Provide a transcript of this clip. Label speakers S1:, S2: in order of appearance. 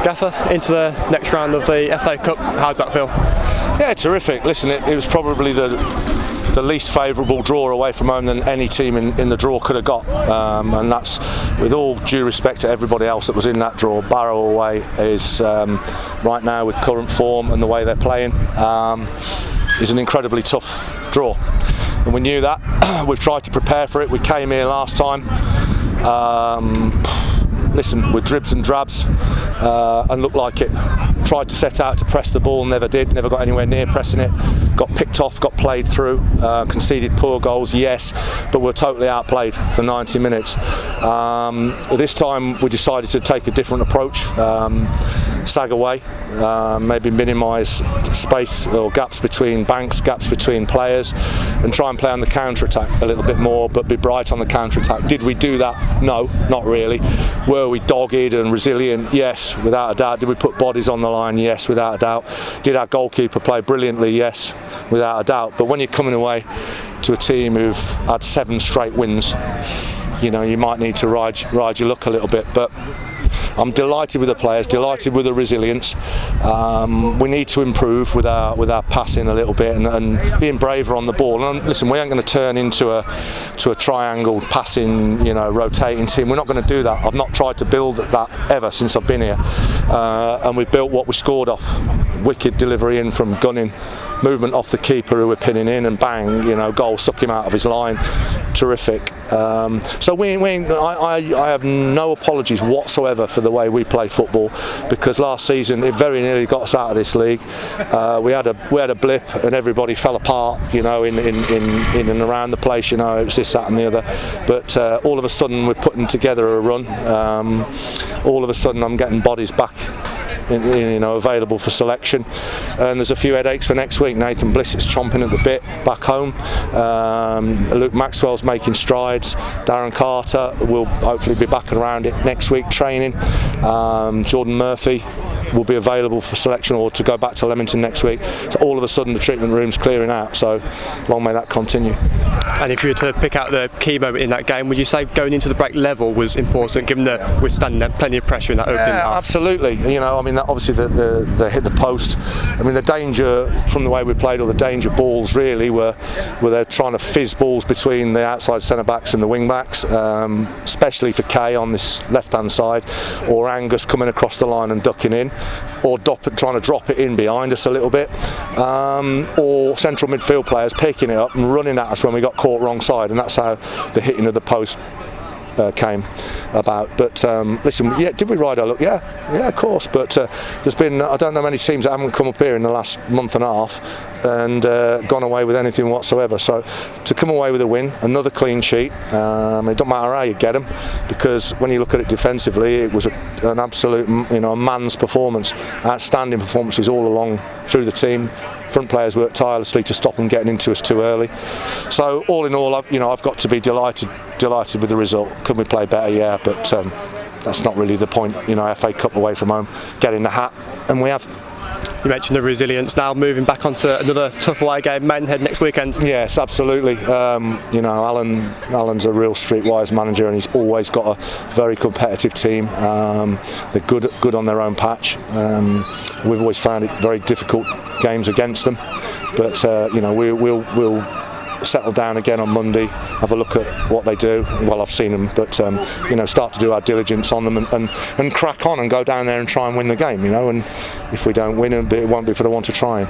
S1: Gaffer, into the next round of the FA Cup, how does that feel?
S2: Yeah, terrific. Listen, it was probably the least favourable draw away from home than any team in the draw could have got, and that's with all due respect to everybody else that was in that draw. Barrow away is right now, with current form and the way they're playing, is an incredibly tough draw, and we knew that. We've tried to prepare for it. We came here last time, listen, with dribs and drabs, and looked like it. Tried to set out to press the ball, never did, never got anywhere near pressing it. Got picked off, got played through, conceded poor goals, yes, but we're totally outplayed for 90 minutes. This time we decided to take a different approach, sag away, maybe minimise space or gaps between banks, gaps between players, and try and play on the counter-attack a little bit more, but be bright on the counter-attack. Did we do that? No, not really. Were we dogged and resilient? Yes, without a doubt. Did we put bodies on the line? Yes, without a doubt. Did our goalkeeper play brilliantly? Yes, without a doubt. But when you're coming away to a team who've had 7 straight wins, you know, you might need to ride your luck a little bit. But I'm delighted with the players, delighted with the resilience. We need to improve with our passing a little bit and being braver on the ball. And listen, we ain't going to turn into a triangle passing, you know, rotating team. We're not going to do that. I've not tried to build that ever since I've been here. And we built what we scored off. Wicked delivery in from gunning, movement off the keeper who we're pinning in, and bang, you know, goal, suck him out of his line. Terrific. So I have no apologies whatsoever for the way we play football, because last season it very nearly got us out of this league. We had a blip and everybody fell apart, you know, in and around the place, you know, it was this, that and the other. But all of a sudden we're putting together a run. All of a sudden I'm getting bodies back, you know, available for selection, and there's a few headaches for next week. Nathan Bliss is chomping at the bit back home. Luke Maxwell's making strides. Darren Carter will hopefully be back around it next week training. Jordan Murphy will be available for selection or to go back to Leamington next week. So all of a sudden the treatment room's clearing out, so long may that continue.
S1: And if you were to pick out the key moment in that game, would you say going into the break level was important, given that we're standing at plenty of pressure in that opening half?
S2: Absolutely. You know, I mean, obviously the hit the post. I mean, the danger from the way we played, or the danger balls really, were they're trying to fizz balls between the outside centre backs and the wing backs, especially for Kay on this left hand side, or Angus coming across the line and ducking in, or trying to drop it in behind us a little bit, or central midfield players picking it up and running at us when we got caught wrong side, and that's how the hitting of the post came about. But listen, yeah, did we ride our luck? Yeah, of course. But there's been, I don't know many teams that haven't come up here in the last month and a half and gone away with anything whatsoever. So to come away with a win, another clean sheet, it don't matter how you get them, because when you look at it defensively, it was an absolute, you know, a man's performance. Outstanding performances all along through the team. Front players worked tirelessly to stop them getting into us too early. So all in all, I've got to be delighted with the result. Could we play better? Yeah, but that's not really the point. You know, FA Cup away from home, get in the hat, and we have.
S1: You mentioned the resilience. Now moving back onto another tough away game, Maidenhead next weekend.
S2: Yes, absolutely. You know, Alan's a real streetwise manager, and he's always got a very competitive team. They're good on their own patch. We've always found it very difficult games against them, but you know, we'll settle down again on Monday, have a look at what they do. Well, I've seen them, but you know, start to do our diligence on them and crack on and go down there and try and win the game. You know, and if we don't win, it won't be for the want of trying.